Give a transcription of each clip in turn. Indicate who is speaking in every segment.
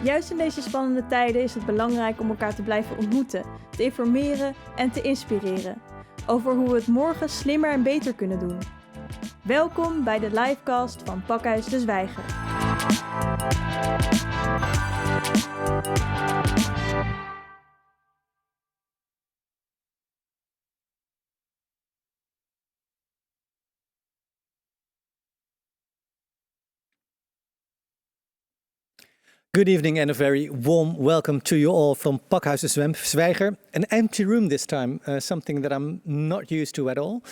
Speaker 1: Juist in deze spannende tijden is het belangrijk om elkaar te blijven ontmoeten, te informeren en te inspireren over hoe we het morgen slimmer en beter kunnen doen. Welkom bij de livecast van Pakhuis de Zwijger.
Speaker 2: Good evening and a very warm welcome to you all from Pakhuis de Zwijger. An empty room this time, something that I'm not used to at all.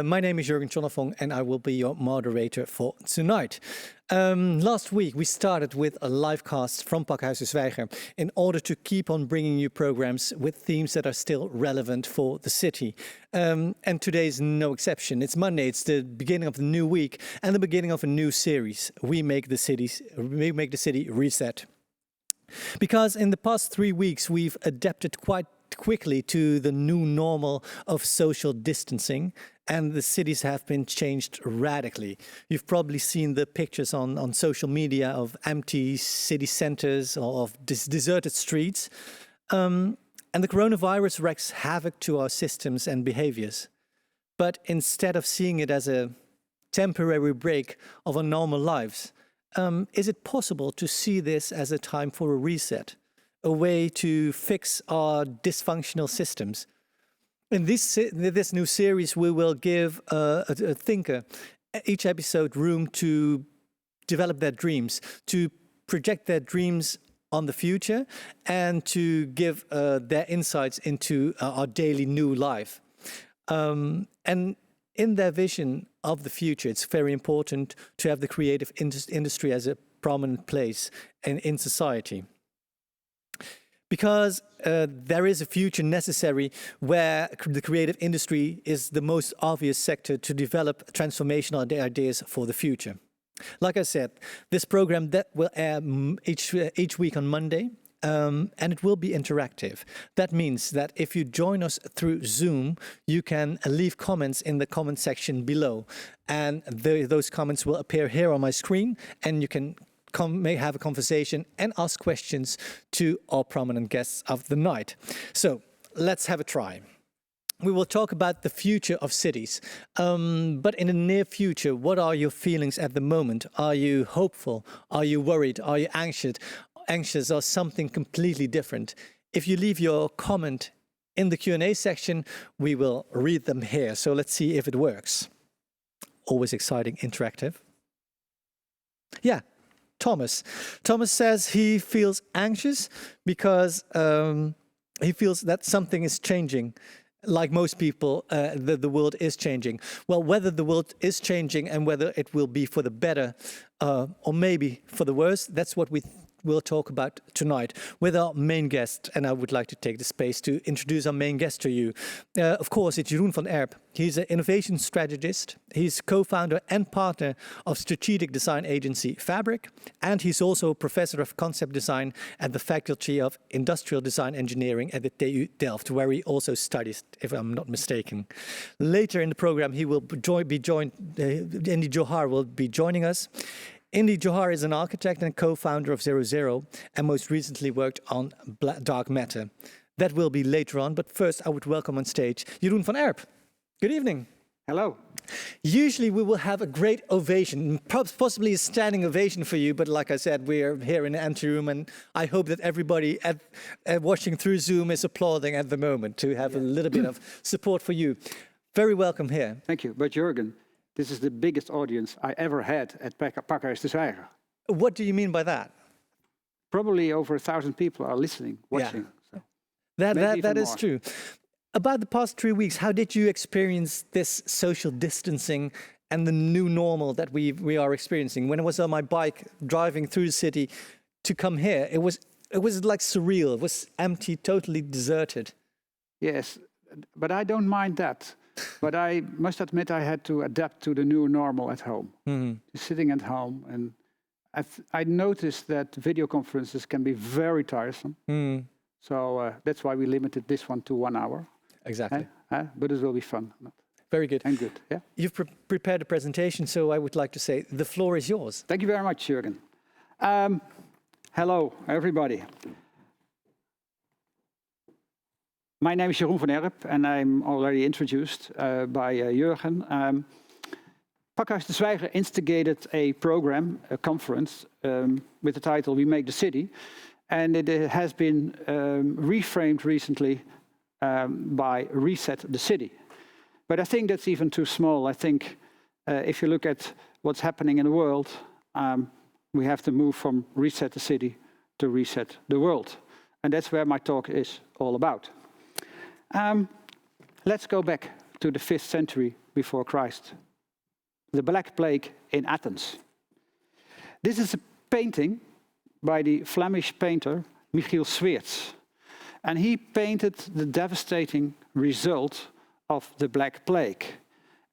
Speaker 2: My name is Jeroen van Erp and I will be your moderator for tonight. Last week we started with a live cast from Pakhuis de Zwijger in order to keep on bringing you programs with themes that are still relevant for the city. And today is no exception. It's Monday, it's the beginning of the new week and the beginning of a new series, We Make the City Reset. Because in the past 3 weeks we've adapted quite quickly to the new normal of social distancing, and the cities have been changed radically. You've probably seen the pictures on social media of empty city centers or of deserted streets. And the coronavirus wreaks havoc to our systems and behaviors. But instead of seeing it as a temporary break of our normal lives, is it possible to see this as a time for a reset? A way to fix our dysfunctional systems. In this new series, we will give a thinker each episode room to develop their dreams, to project their dreams on the future, and to give their insights into our daily new life. And in their vision of the future, it's very important to have the creative industry as a prominent place in society. Because there is a future necessary where the creative industry is the most obvious sector to develop transformational ideas for the future. Like I said, this program that will air each week on Monday, and it will be interactive. That means that if you join us through Zoom, you can leave comments in the comment section below. And those comments will appear here on my screen, and you can may have a conversation and ask questions to our prominent guests of the night. So let's have a try. We will talk about the future of cities. But in the near future, what are your feelings at the moment? Are you hopeful? Are you worried? Are you anxious or something completely different? If you leave your comment in the Q&A section, we will read them here. So let's see if it works. Always exciting, interactive. Yeah. Thomas says he feels anxious because he feels that something is changing. Like most people, the world is changing. Well, whether the world is changing and whether it will be for the better or maybe for the worse, that's what we'll talk about tonight with our main guest. And I would like to take the space to introduce our main guest to you. Of course, it's Jeroen van Erp. He's an innovation strategist. He's co-founder and partner of strategic design agency Fabric. And he's also a professor of concept design at the Faculty of Industrial Design Engineering at the TU Delft, where he also studies, if I'm not mistaken. Later in the program, he will Indy Johar will be joining us. Indy Johar is an architect and co-founder of 00, and most recently worked on dark matter. That will be later on, but first I would welcome on stage Jeroen van Erp. Good evening.
Speaker 3: Hello.
Speaker 2: Usually we will have a great ovation, possibly a standing ovation for you, but like I said, we are here in an empty room, and I hope that everybody watching through Zoom is applauding at the moment to have a little bit of support for you. Very welcome here.
Speaker 3: Thank you. But Jürgen, this is the biggest audience I ever had at Pakhuis de Zwijger.
Speaker 2: What do you mean by that?
Speaker 3: Probably over 1,000 people are listening, watching.
Speaker 2: Yeah.
Speaker 3: So
Speaker 2: that is true. About the past 3 weeks, how did you experience this social distancing and the new normal that we are experiencing? When I was on my bike driving through the city to come here, it was like surreal. It was empty, totally deserted.
Speaker 3: Yes, but I don't mind that. But I must admit I had to adapt to the new normal at home. Mm-hmm. Sitting at home, and I noticed that video conferences can be very tiresome. Mm. So that's why we limited this one to 1 hour.
Speaker 2: Exactly.
Speaker 3: But it will be fun.
Speaker 2: Very good.
Speaker 3: And good, yeah.
Speaker 2: You've prepared a presentation, so I would like to say the floor is yours.
Speaker 3: Thank you very much, Jürgen. Hello, everybody. My name is Jeroen van Erp, and I'm already introduced by Jurgen. Pakhuis de Zwijger instigated a program, a conference, with the title WeMakeThe.City, and it has been reframed recently by Reset the City. But I think that's even too small. I think if you look at what's happening in the world, we have to move from Reset the City to Reset the World. And that's where my talk is all about. Let's go back to the 5th century before Christ. The Black Plague in Athens. This is a painting by the Flemish painter Michiel Sweerts. And he painted the devastating result of the Black Plague.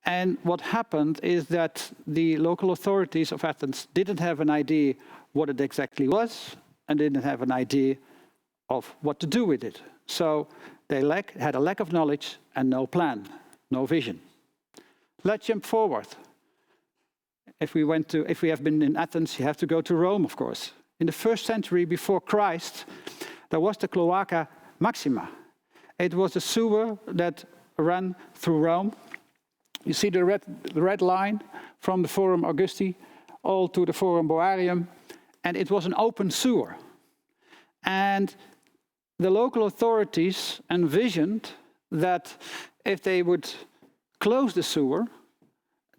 Speaker 3: And what happened is that the local authorities of Athens didn't have an idea what it exactly was, and didn't have an idea of what to do with it. So they had a lack of knowledge and no plan, no vision. Let's jump forward. If we have been in Athens, you have to go to Rome, of course. In the 1st century before Christ, there was the Cloaca Maxima. It was a sewer that ran through Rome. You see the red line from the Forum Augusti all to the Forum Boarium, and it was an open sewer. And the local authorities envisioned that if they would close the sewer,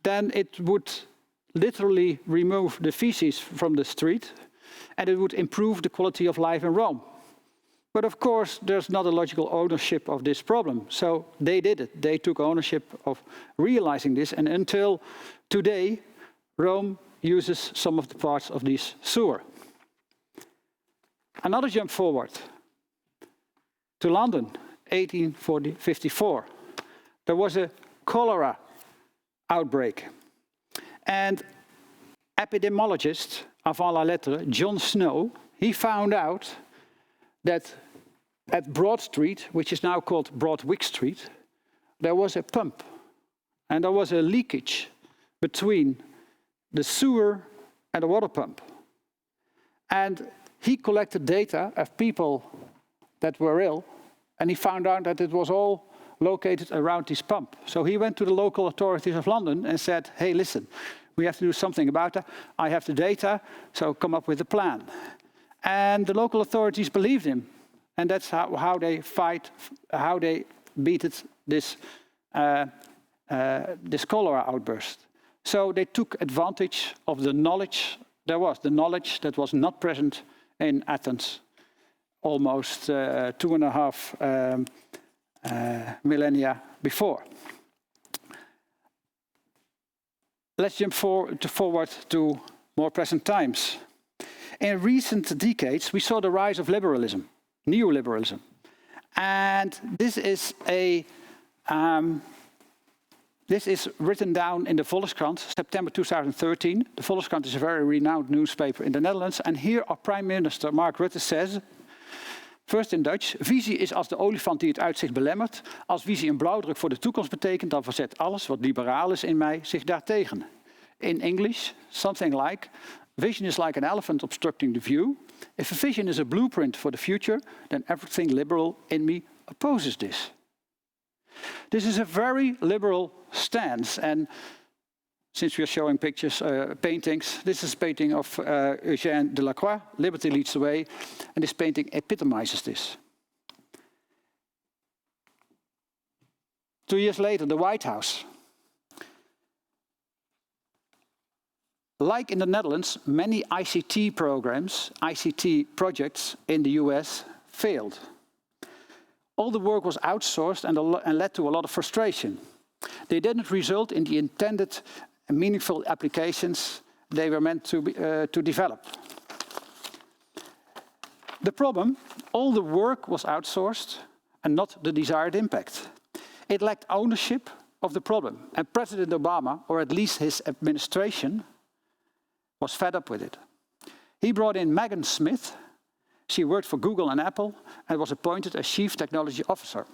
Speaker 3: then it would literally remove the feces from the street, and it would improve the quality of life in Rome. But of course, there's not a logical ownership of this problem. So they did it. They took ownership of realizing this, and until today, Rome uses some of the parts of this sewer. Another jump forward to London, 1854. There was a cholera outbreak. And epidemiologist avant la lettre, John Snow, he found out that at Broad Street, which is now called Broadwick Street, there was a pump. And there was a leakage between the sewer and the water pump. And he collected data of people that were ill, and he found out that it was all located around this pump. So he went to the local authorities of London and said, hey, listen, we have to do something about it. I have the data, so come up with a plan. And the local authorities believed him. And that's how they beat this cholera outburst. So they took advantage of the knowledge there was, the knowledge that was not present in Athens almost 2.5 millennia before. Let's jump forward to more present times. In recent decades, we saw the rise of liberalism, neoliberalism. And this is written down in the Volkskrant, September 2013. The Volkskrant is a very renowned newspaper in the Netherlands. And here our Prime Minister Mark Rutte says, first in Dutch, visie is als de olifant die het uitzicht belemmert. Als visie een blauwdruk voor de toekomst betekent, dan verzet alles wat liberaal is in mij zich daartegen. In English, something like, vision is like an elephant obstructing the view. If a vision is a blueprint for the future, then everything liberal in me opposes this. This is a very liberal stance, and since we are showing pictures, paintings, this is a painting of Eugène Delacroix, Liberty Leads the Way, and this painting epitomizes this. 2 years later, the Whitehouse. Like in the Netherlands, many ICT programs, ICT projects in the US failed. All the work was outsourced and led to a lot of frustration. They didn't result in the intended and meaningful applications they were meant to develop. The problem, all the work was outsourced and not the desired impact. It lacked ownership of the problem, and President Obama, or at least his administration, was fed up with it. He brought in Megan Smith. She worked for Google and Apple and was appointed as Chief Technology Officer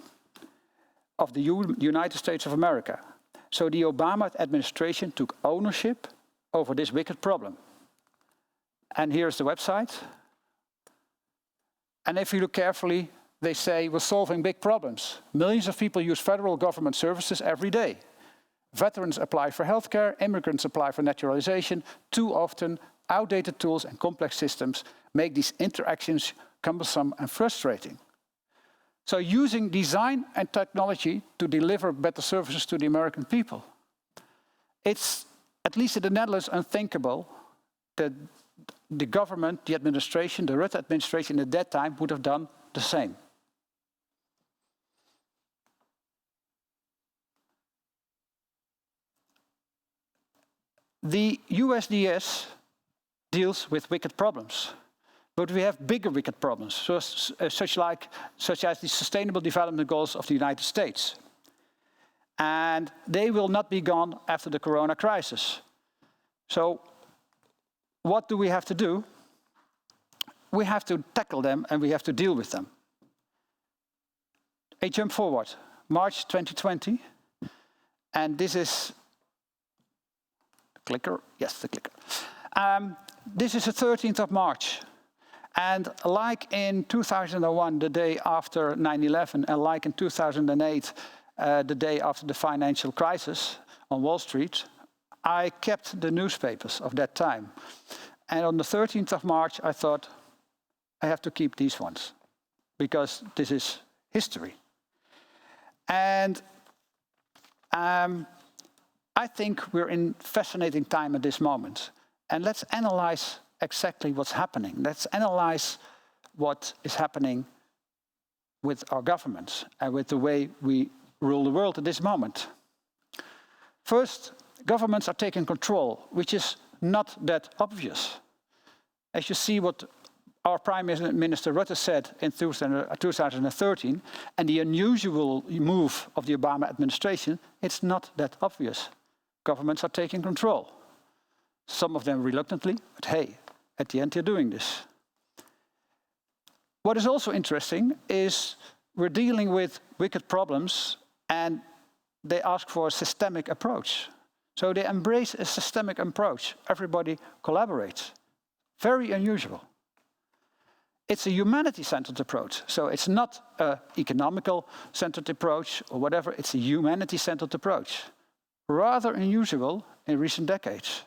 Speaker 3: of the United States of America. So the Obama administration took ownership over this wicked problem. And here's the website. And if you look carefully, they say we're solving big problems. Millions of people use federal government services every day. Veterans apply for healthcare, immigrants apply for naturalization. Too often, outdated tools and complex systems make these interactions cumbersome and frustrating. So using design and technology to deliver better services to the American people. It's, at least in the Netherlands, unthinkable that the government, the administration, the Rutte administration at that time would have done the same. The USDS deals with wicked problems, but we have bigger wicked problems, such as the Sustainable Development Goals of the United States. And they will not be gone after the corona crisis. So what do we have to do? We have to tackle them and we have to deal with them. A jump forward, March 2020, and this is the clicker. Yes, the clicker. This is the 13th of March. And like in 2001, the day after 9/11, and like in 2008, the day after the financial crisis on Wall Street, I kept the newspapers of that time. And on the 13th of March, I thought, I have to keep these ones, because this is history. And I think we're in fascinating time at this moment. And let's analyze exactly what's happening. Let's analyze what is happening with our governments and with the way we rule the world at this moment. First, governments are taking control, which is not that obvious. As you see what our Prime Minister Rutte said in 2013, and the unusual move of the Obama administration, it's not that obvious. Governments are taking control. Some of them reluctantly, but hey, at the end they're doing this. What is also interesting is we're dealing with wicked problems and they ask for a systemic approach. So they embrace a systemic approach. Everybody collaborates. Very unusual. It's a humanity-centered approach. So it's not an economical-centered approach or whatever. It's a humanity-centered approach. Rather unusual in recent decades.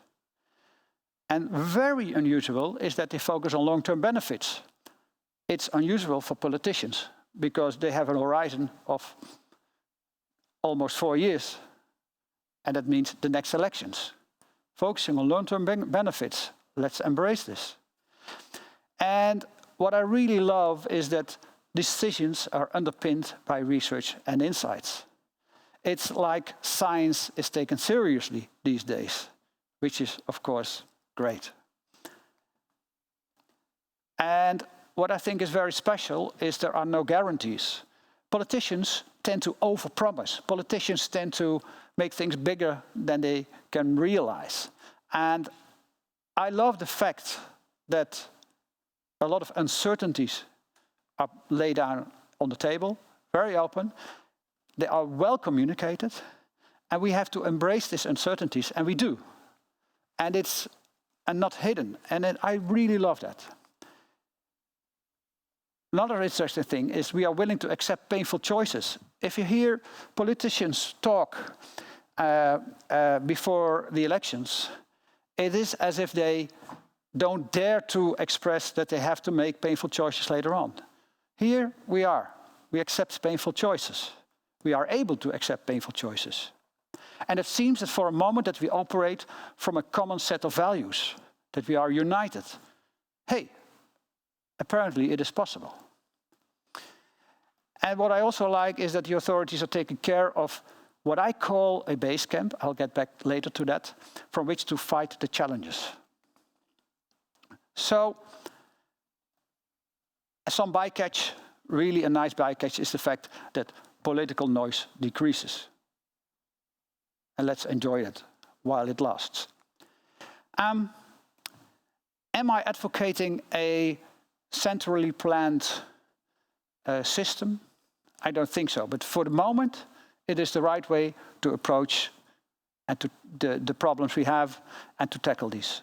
Speaker 3: And very unusual is that they focus on long-term benefits. It's unusual for politicians because they have a horizon of almost 4 years. And that means the next elections. Focusing on long-term benefits. Let's embrace this. And what I really love is that decisions are underpinned by research and insights. It's like science is taken seriously these days, which is, of course, great. And what I think is very special is there are no guarantees. Politicians tend to overpromise. Politicians tend to make things bigger than they can realize. And I love the fact that a lot of uncertainties are laid down on the table, very open. They are well communicated, and we have to embrace these uncertainties, and we do. And it's not hidden, and I really love that. Another interesting thing is we are willing to accept painful choices. If you hear politicians talk before the elections, it is as if they don't dare to express that they have to make painful choices later on. Here we are. We accept painful choices. We are able to accept painful choices. And it seems that for a moment that we operate from a common set of values, that we are united. Hey, apparently it is possible. And what I also like is that the authorities are taking care of what I call a base camp, I'll get back later to that, from which to fight the challenges. So, some bycatch, really a nice bycatch, is the fact that political noise decreases. And let's enjoy it while it lasts. Am I advocating a centrally planned system? I don't think so, but for the moment, it is the right way to approach and to the problems we have and to tackle these.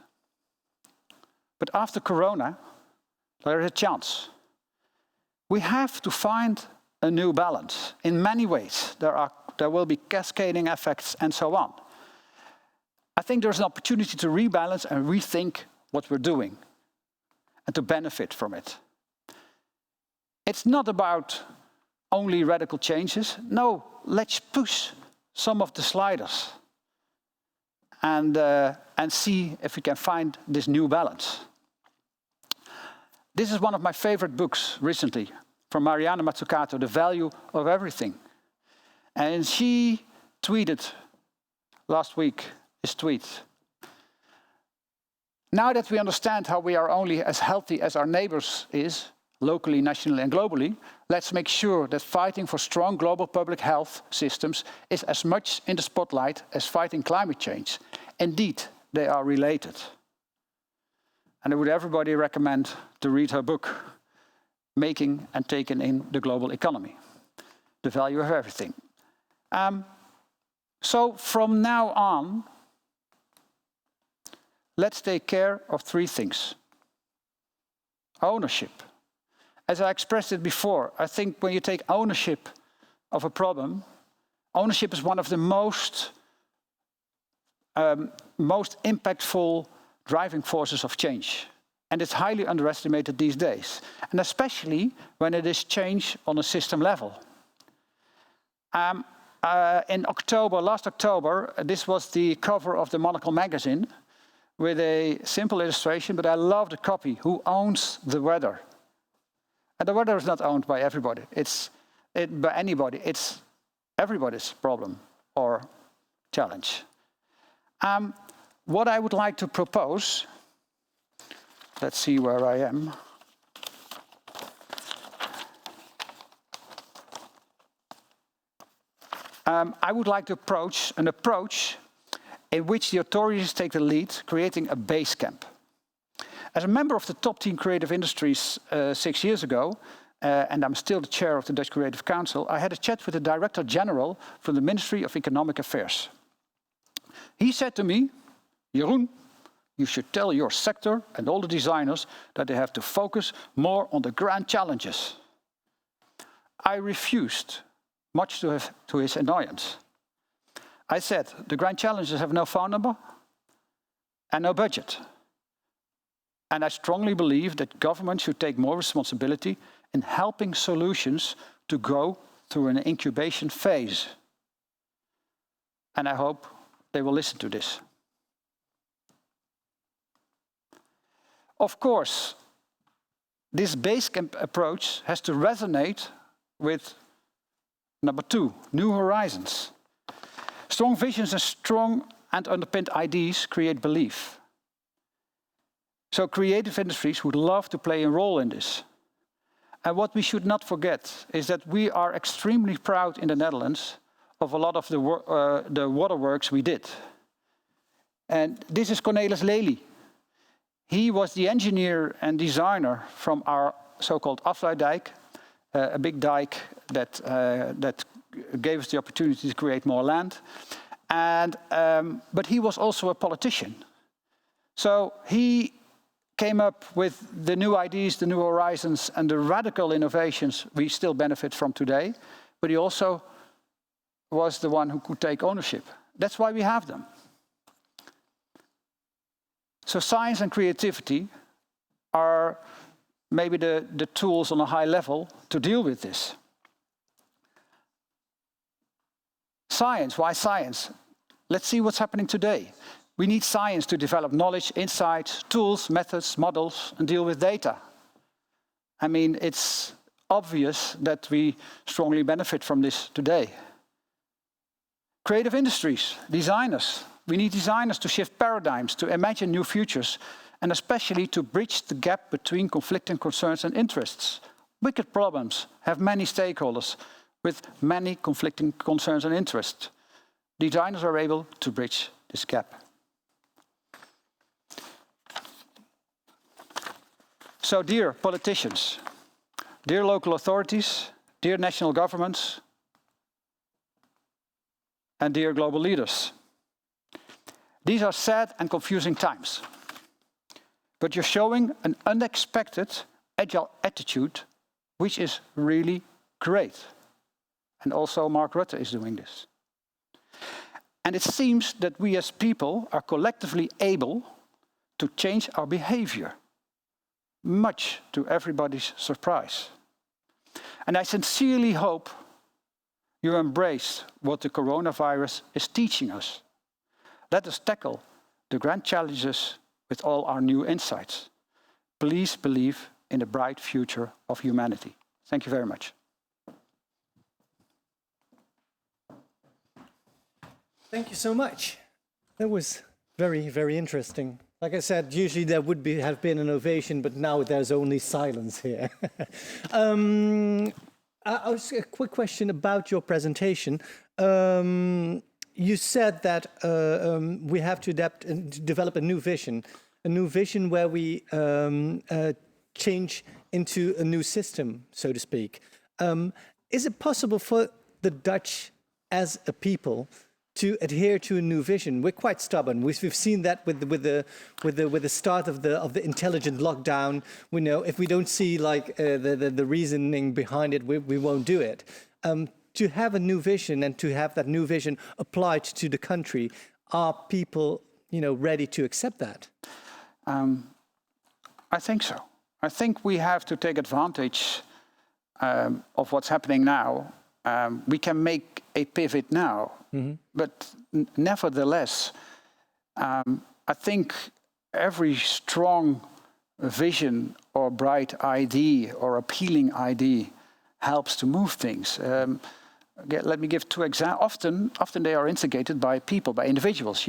Speaker 3: But after Corona, there is a chance. We have to find a new balance. In many ways, there will be cascading effects and so on. I think there's an opportunity to rebalance and rethink what we're doing and to benefit from it. It's not about only radical changes. No, let's push some of the sliders and see if we can find this new balance. This is one of my favorite books recently, from Mariana Mazzucato, The Value of Everything. And she tweeted last week, this tweet: "Now that we understand how we are only as healthy as our neighbors is, locally, nationally and globally, let's make sure that fighting for strong global public health systems is as much in the spotlight as fighting climate change. Indeed, they are related." And I would everybody recommend to read her book, Making and Taking in the Global Economy, The Value of Everything. So from now on, let's take care of three things. Ownership. As I expressed it before, I think when you take ownership of a problem, ownership is one of the most impactful driving forces of change. And it's highly underestimated these days, and especially when it is change on a system level. In October, last October, this was the cover of the Monocle magazine with a simple illustration, but I love the copy: who owns the weather? And the weather is not owned by everybody. By anybody. It's everybody's problem or challenge. What I would like to propose, let's see where I am. I would like to approach an approach in which the authorities take the lead, creating a base camp. As a member of the top team creative industries 6 years ago, and I'm still the chair of the Dutch Creative Council, I had a chat with the Director General from the Ministry of Economic Affairs. He said to me, "Jeroen, you should tell your sector and all the designers that they have to focus more on the grand challenges." I refused, much to his annoyance. I said, the grand challenges have no phone number and no budget. And I strongly believe that government should take more responsibility in helping solutions to go through an incubation phase. And I hope they will listen to this. Of course, this base camp approach has to resonate with number 2, new horizons. Strong visions and strong and underpinned ideas create belief. So creative industries would love to play a role in this. And what we should not forget is that we are extremely proud in the Netherlands of a lot of the waterworks we did. And this is Cornelis Lely. He was the engineer and designer from our so-called afsluitdijk, a big dike that gave us the opportunity to create more land. But he was also a politician. So he came up with the new ideas, the new horizons, and the radical innovations we still benefit from today. But he also was the one who could take ownership. That's why we have them. So science and creativity are maybe the tools on a high level to deal with this. Science, why science? Let's see what's happening today. We need science to develop knowledge, insights, tools, methods, models, and deal with data. I mean, it's obvious that we strongly benefit from this today. Creative industries, designers. We need designers to shift paradigms, to imagine new futures, and especially to bridge the gap between conflicting concerns and interests. Wicked problems have many stakeholders with many conflicting concerns and interests. Designers are able to bridge this gap. So, dear politicians, dear local authorities, dear national governments, and dear global leaders, these are sad and confusing times. but you're showing an unexpected, agile attitude, which is really great. And also Mark Rutte is doing this. And it seems that we as people are collectively able to change our behavior, much to everybody's surprise. And I sincerely hope you embrace what the coronavirus is teaching us. Let us tackle the grand challenges with all our new insights. Please believe in the bright future of humanity. Thank you very much.
Speaker 2: Thank you so much. That was very, very interesting. Like I said, usually there would have been an ovation, but now there's only silence here. A quick question about your presentation. You said that we have to adapt and to develop a new vision where we change into a new system, so to speak. Is it possible for the Dutch as a people to adhere to a new vision? We're quite stubborn. We've seen that with the start of the intelligent lockdown. We know if we don't see like the reasoning behind it, we won't do it. To have a new vision and to have that new vision applied to the country, are people, ready to accept that?
Speaker 3: I think so. I think we have to take advantage of what's happening now. We can make a pivot now, but nevertheless, I think every strong vision or bright idea or appealing idea helps to move things. Let me give two examples. Often they are instigated by people, by individuals.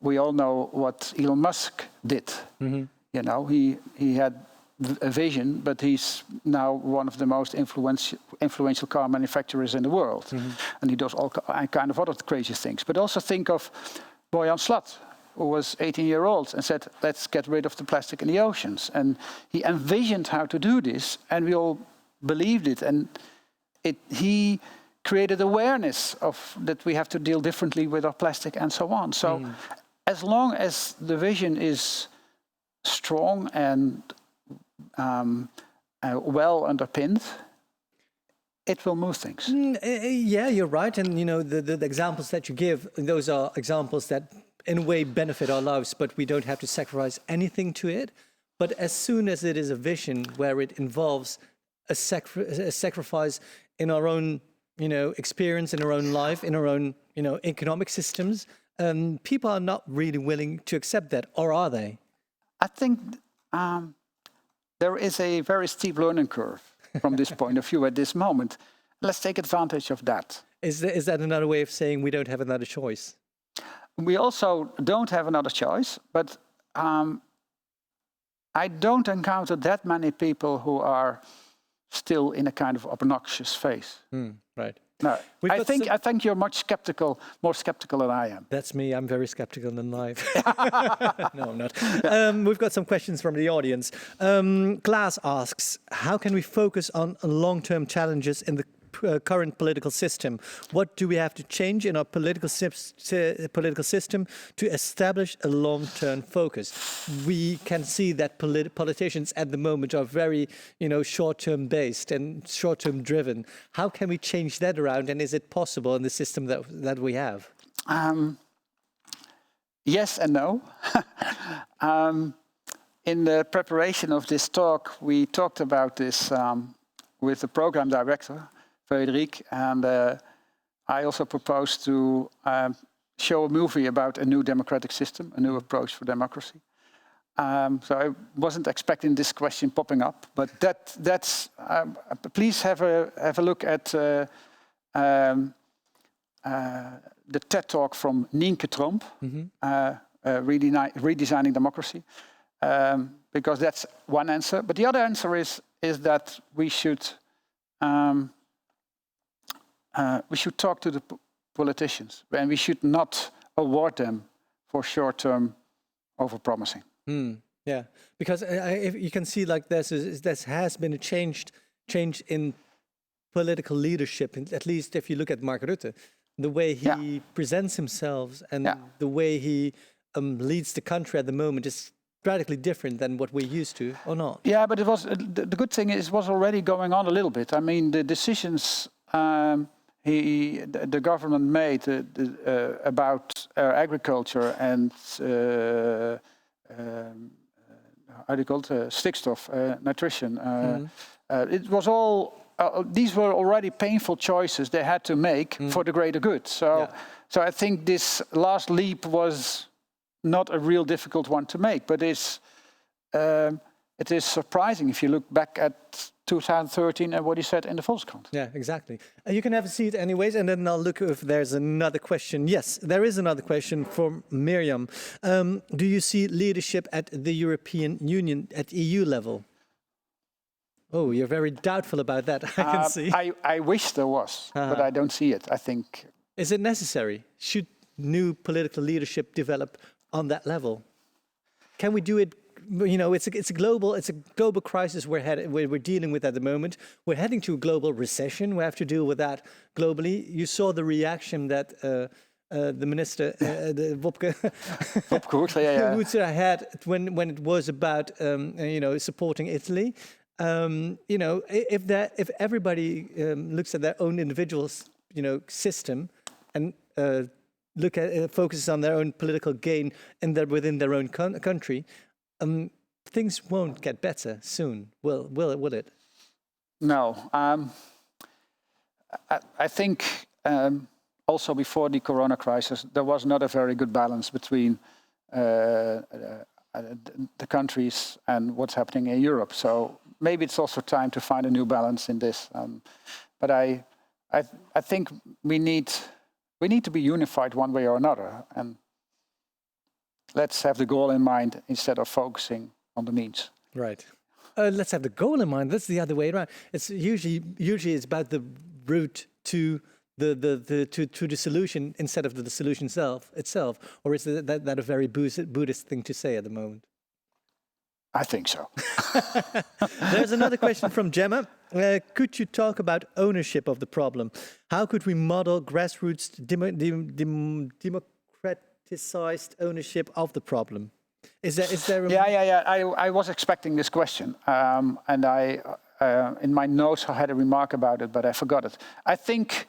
Speaker 3: We all know what Elon Musk did. He had a vision, but he's now one of the most influential car manufacturers in the world, and he does all kind of other crazy things. But also think of Boyan Slat, who was 18 years old and said, "Let's get rid of the plastic in the oceans." And he envisioned how to do this, and we all believed it. And he created awareness of that we have to deal differently with our plastic and so on. So as long as the vision is strong and well underpinned, it will move things.
Speaker 2: Yeah, you're right. And the examples that you give, those are examples that in a way benefit our lives, but we don't have to sacrifice anything to it. But as soon as it is a vision where it involves a sacrifice in our own experience, in our own life, in our own economic systems, people are not really willing to accept that, or are they?
Speaker 3: I think there is a very steep learning curve from this point of view at this moment. Let's take advantage of that.
Speaker 2: Is that another way of saying we don't have another choice?
Speaker 3: We also don't have another choice, but I don't encounter that many people who are still in a kind of obnoxious phase.
Speaker 2: Right.
Speaker 3: No, I think you're more skeptical than I am.
Speaker 2: That's me. I'm very skeptical in life. No, I'm not. We've got some questions from the audience. Klaas asks, how can we focus on long-term challenges in the current political system? What do we have to change in our political system to establish a long-term focus? We can see that politicians at the moment are very, short-term based and short-term driven. How can we change that around, and is it possible in the system that we have?
Speaker 3: Yes and no. In the preparation of this talk, we talked about this with the program director, Frederik, and I also proposed to show a movie about a new democratic system, a new approach for democracy. So I wasn't expecting this question popping up, but that's. Please have a look at the TED talk from Nienke Tromp, redesigning democracy, because that's one answer. But the other answer is that we should talk to the politicians, and we should not award them for short-term overpromising.
Speaker 2: Yeah, because if you can see, like there has been a change in political leadership. At least if you look at Mark Rutte, the way he presents himself and the way he leads the country at the moment is radically different than what we're used to, or not?
Speaker 3: Yeah, but it was the good thing is it was already going on a little bit. I mean, the decisions the government made about agriculture and how do you call it, stickstoff, nutrition. It was all. These were already painful choices they had to make for the greater good. So I think this last leap was not a real difficult one to make, but it is surprising if you look back at 2013 and what he said in the Volkskrant.
Speaker 2: Yeah, exactly. You can have a seat anyways, and then I'll look if there's another question. Yes, there is another question from Miriam. Do you see leadership at the European Union at EU level? Oh, you're very doubtful about that, I can see.
Speaker 3: I wish there was, but I don't see it, I think.
Speaker 2: Is it necessary? Should new political leadership develop on that level? Can we do it? You know, it's a global crisis we're dealing with at the moment. We're heading to a global recession. We have to deal with that globally. You saw the reaction that the minister, Wopke had when it was about supporting Italy. If everybody looks at their own individual system and focuses on their own political gain within their own country. Things won't get better soon, will it?
Speaker 3: No. I think also before the corona crisis, there was not a very good balance between the countries and what's happening in Europe. So maybe it's also time to find a new balance in this. But I think we need to be unified one way or another. And let's have the goal in mind instead of focusing on the means.
Speaker 2: Right. Let's have the goal in mind. That's the other way around. It's usually it's about the route to the solution instead of the solution itself. Or is that a very Buddhist thing to say at the moment?
Speaker 3: I think so.
Speaker 2: There's another question from Gemma. Could you talk about ownership of the problem? How could we model grassroots democratized ownership of the problem? Is there?
Speaker 3: I was expecting this question, and I in my notes I had a remark about it, but I forgot it. I think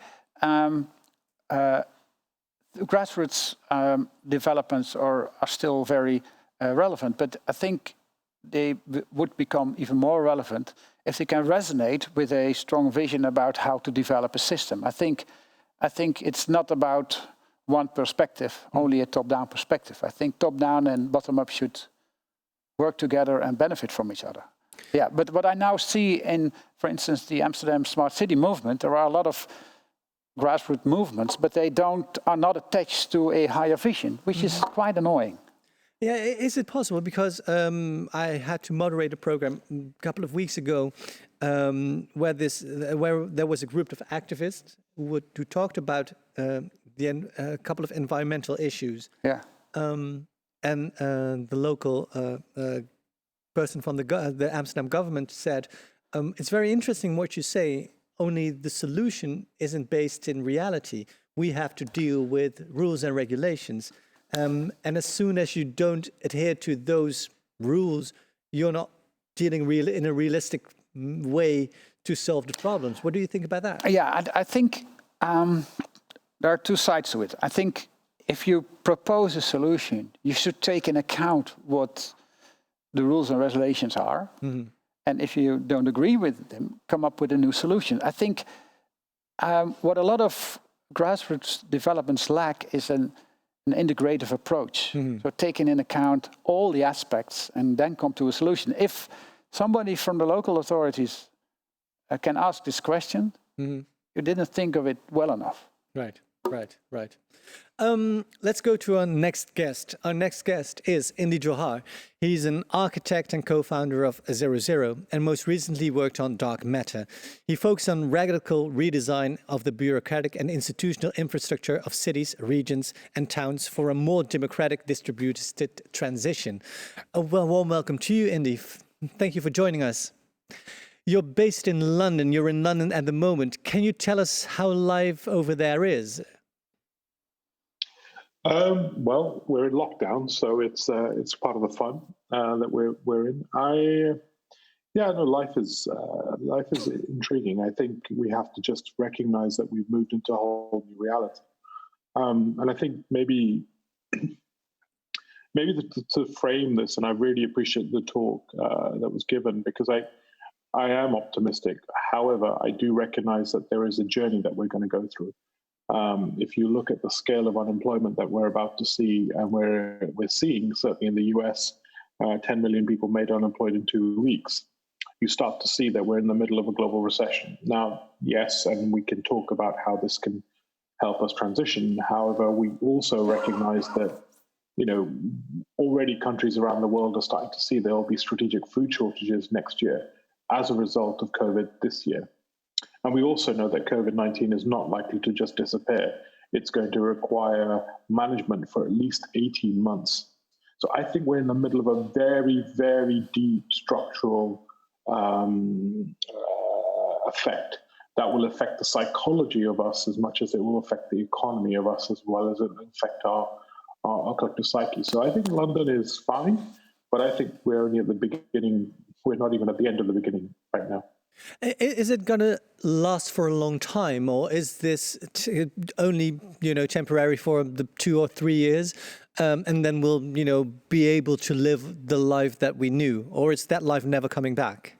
Speaker 3: grassroots developments are still very relevant, but I think they would become even more relevant if they can resonate with a strong vision about how to develop a system. I think it's not about one perspective, only a top-down perspective. I think top-down and bottom-up should work together and benefit from each other. Yeah, but what I now see in, for instance, the Amsterdam Smart City movement, there are a lot of grassroots movements, but they are not attached to a higher vision, which is quite annoying.
Speaker 2: Yeah, is it possible? Because I had to moderate a program a couple of weeks ago where there was a group of activists who talked about a couple of environmental issues.
Speaker 3: Yeah.
Speaker 2: And the local person from the Amsterdam government said, it's very interesting what you say, only the solution isn't based in reality. We have to deal with rules and regulations. And as soon as you don't adhere to those rules, you're not dealing in a realistic way to solve the problems. What do you think about that?
Speaker 3: Yeah, I think there are two sides to it. I think if you propose a solution, you should take into account what the rules and regulations are. Mm-hmm. And if you don't agree with them, come up with a new solution. I think what a lot of grassroots developments lack is an integrative approach. Mm-hmm. So taking into account all the aspects and then come to a solution. If somebody from the local authorities can ask this question, mm-hmm. you didn't think of it well enough.
Speaker 2: Right. Let's go to our next guest. Our next guest is Indy Johar. He's an architect and co-founder of 00, and most recently worked on dark matter. He focused on radical redesign of the bureaucratic and institutional infrastructure of cities, regions, and towns for a more democratic distributed transition. A warm welcome to you, Indy. Thank you for joining us. You're based in London. You're in London at the moment. Can you tell us how life over there is?
Speaker 4: Well, we're in lockdown, so it's part of the fun. that we're in. Life is intriguing. I think we have to just recognize that we've moved into a whole new reality. And I think maybe to frame this, and I really appreciate the talk that was given, because I am optimistic. However, I do recognize that there is a journey that we're going to go through. If you look at the scale of unemployment that we're about to see, and we're seeing, certainly in the US, 10 million people made unemployed in 2 weeks, you start to see that we're in the middle of a global recession. Now, yes, and we can talk about how this can help us transition. However, we also recognize that, already countries around the world are starting to see there will be strategic food shortages next year as a result of COVID this year. And we also know that COVID-19 is not likely to just disappear. It's going to require management for at least 18 months. So I think we're in the middle of a very, very deep structural effect that will affect the psychology of us as much as it will affect the economy of us, as well as it will affect our collective psyche. So I think London is fine, but I think we're only at the beginning. We're not even at the end of the beginning right now.
Speaker 2: Is it going to last for a long time, or is this only, temporary for the 2 or 3 years, and then we'll, be able to live the life that we knew, or is that life never coming back?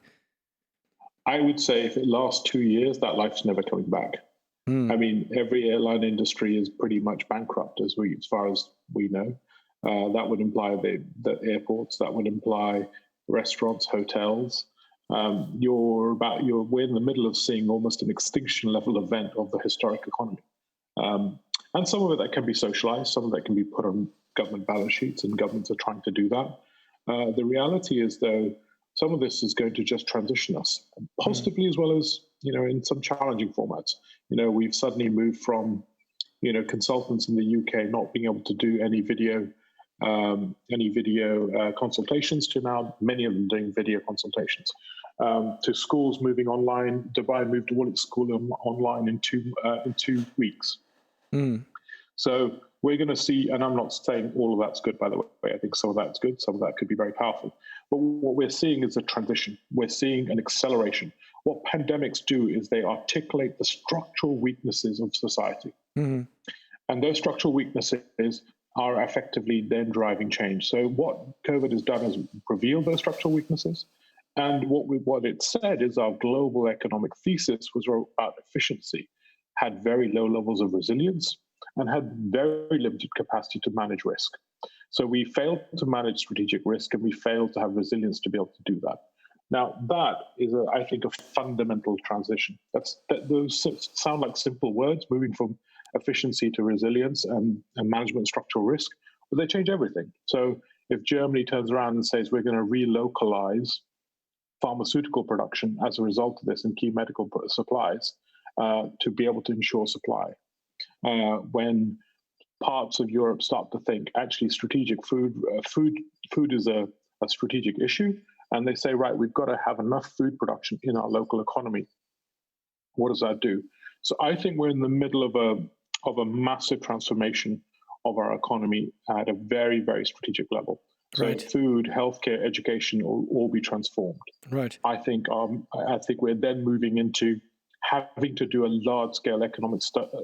Speaker 4: I would say if it lasts 2 years, that life's never coming back. I mean, every airline industry is pretty much bankrupt, as far as we know. That would imply the airports. That would imply restaurants, hotels. We're in the middle of seeing almost an extinction level event of the historic economy. And some of it that can be socialized, some of that can be put on government balance sheets, and governments are trying to do that. The reality is, though, some of this is going to just transition us, positively as well as, in some challenging formats. We've suddenly moved from, consultants in the UK not being able to do any video consultations to now many of them doing video consultations. To schools moving online. Dubai moved all its school online in 2 weeks. So we're going to see, and I'm not saying all of that's good, by the way. I think some of that's good, some of that could be very powerful. But what we're seeing is a transition. We're seeing an acceleration. What pandemics do is they articulate the structural weaknesses of society. And those structural weaknesses are effectively then driving change. So what COVID has done is revealed those structural weaknesses. And what it said is our global economic thesis was about efficiency, had very low levels of resilience, and had very limited capacity to manage risk. So we failed to manage strategic risk, and we failed to have resilience to be able to do that. Now, that is, I think, a fundamental transition. Those sound like simple words, moving from efficiency to resilience and management structural risk, but they change everything. So if Germany turns around and says we're going to relocalize pharmaceutical production as a result of this and key medical supplies to be able to ensure supply, when parts of Europe start to think actually strategic food is a strategic issue, and they say, right, we've got to have enough food production in our local economy. What does that do? So I think we're in the middle of a massive transformation of our economy at a very, very strategic level. So
Speaker 2: Right.
Speaker 4: Food, healthcare, education will all be transformed.
Speaker 2: Right.
Speaker 4: I think we're then moving into having to do a large-scale economic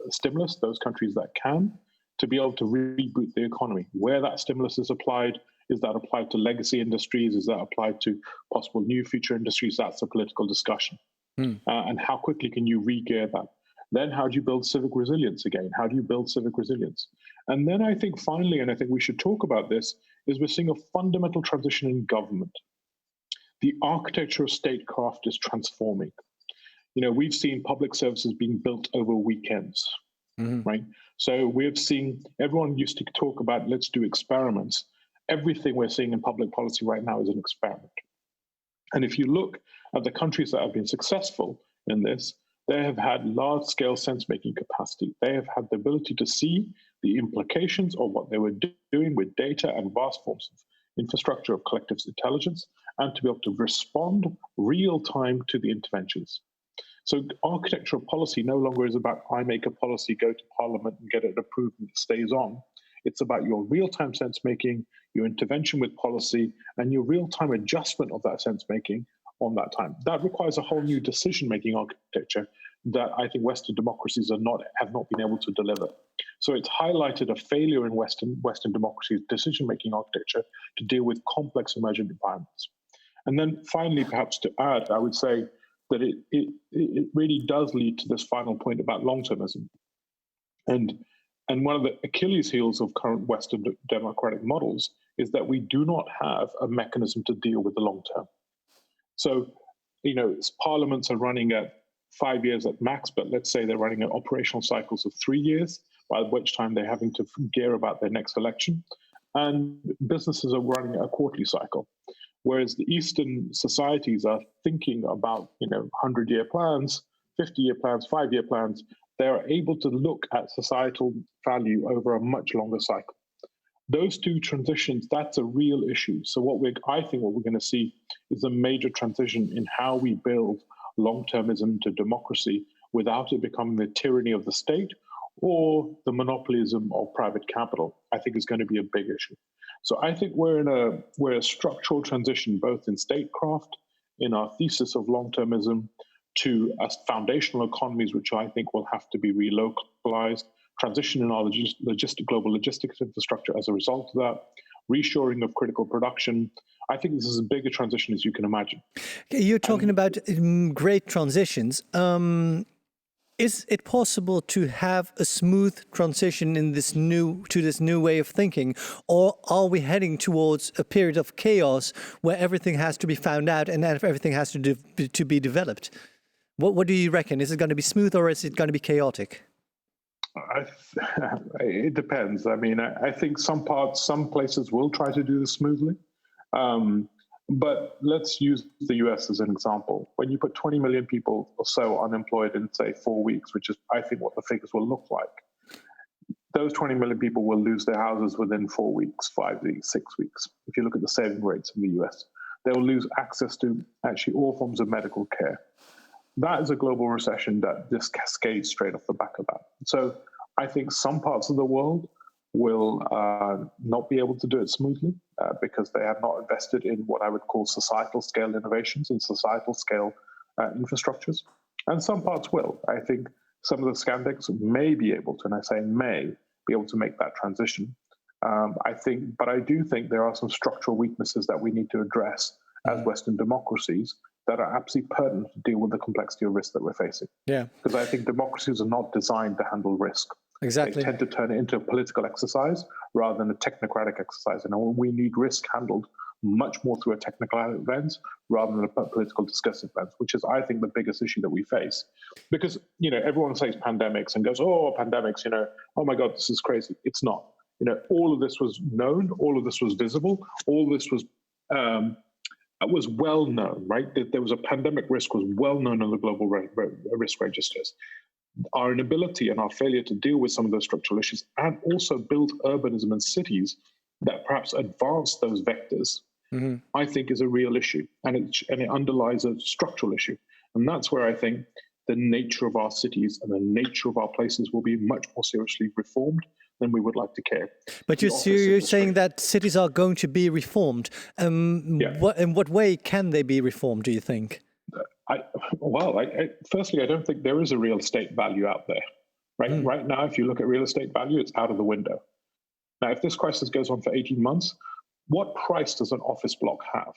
Speaker 4: stimulus, those countries that can, to be able to reboot the economy. Where that stimulus is applied, is that applied to legacy industries? Is that applied to possible new future industries? That's a political discussion. And how quickly can you re-gear that? Then how do you build civic resilience again? How do you build civic resilience? And then I think finally, and I think we should talk about this, is we're seeing a fundamental transition in government. The architecture of statecraft is transforming. We've seen public services being built over weekends, right? So we've seen, everyone used to talk about, let's do experiments. Everything we're seeing in public policy right now is an experiment. And if you look at the countries that have been successful in this, they have had large-scale sense-making capacity. They have had the ability to see the implications of what they were doing with data and vast forms of infrastructure of collective intelligence, and to be able to respond real-time to the interventions. So architectural policy no longer is about, I make a policy, go to parliament and get it approved and it stays on. It's about your real-time sense-making, your intervention with policy, and your real-time adjustment of that sense-making on that time. That requires a whole new decision-making architecture that I think Western democracies have not been able to deliver. So it's highlighted a failure in Western democracies' decision-making architecture to deal with complex emergent environments. And then finally, perhaps to add, I would say that it really does lead to this final point about long-termism. And one of the Achilles heels of current Western democratic models is that we do not have a mechanism to deal with the long term. So, parliaments are running at 5 years at max, but let's say they're running at operational cycles of 3 years, by which time they're having to gear about their next election. And businesses are running at a quarterly cycle. Whereas the Eastern societies are thinking about, 100-year plans, 50-year plans, 5-year plans. They are able to look at societal value over a much longer cycle. Those two transitions, that's a real issue. So I think what we're going to see is a major transition in how we build long-termism to democracy without it becoming the tyranny of the state or the monopolism of private capital. I think is going to be a big issue. So I think we're in a structural transition, both in statecraft, in our thesis of long-termism, to foundational economies, which I think will have to be relocalized, transition in our global logistics infrastructure as a result of that, reshoring of critical production. I think this is as big a transition as you can imagine.
Speaker 2: You're talking about great transitions. Is it possible to have a smooth transition in this new way of thinking, or are we heading towards a period of chaos where everything has to be found out and everything has to be developed? What do you reckon? Is it going to be smooth or is it going to be chaotic?
Speaker 4: It depends. I mean, I think some places will try to do this smoothly. But let's use the US as an example. When you put 20 million people or so unemployed in, say, 4 weeks, which is, I think, what the figures will look like, those 20 million people will lose their houses within 4 weeks, 5 weeks, 6 weeks. If you look at the saving rates in the US, they will lose access to actually all forms of medical care. That is a global recession that just cascades straight off the back of that. So I think some parts of the world will not be able to do it smoothly because they have not invested in what I would call societal scale innovations and societal scale infrastructures. And some parts will. I think some of the Scandics may be able to, and I say may, be able to make that transition. But I do think there are some structural weaknesses that we need to address as Western democracies that are absolutely pertinent to deal with the complexity of risk that we're facing. Yeah. Because I think democracies are not designed to handle risk. Exactly. They tend to turn it into a political exercise rather than a technocratic exercise. And we need risk handled much more through a technocratic lens rather than a political discursive lens, which is, I think, the biggest issue that we face. Because, everyone says pandemics and goes, oh, pandemics, oh my God, this is crazy. It's not. All of this was known, all of this was visible, all this was well known, right? That there was a pandemic risk was well known on the global risk registers. Our inability and our failure to deal with some of those structural issues and also build urbanism and cities that perhaps advance those vectors, I think is a real issue. And it underlies a structural issue. And that's where I think the nature of our cities and the nature of our places will be much more seriously reformed than we would like to care. But
Speaker 2: you're saying that cities are going to be reformed. In what way can they be reformed, do you think?
Speaker 4: Firstly, I don't think there is a real estate value out there. Right? Right now, if you look at real estate value, it's out of the window. Now, if this crisis goes on for 18 months, what price does an office block have?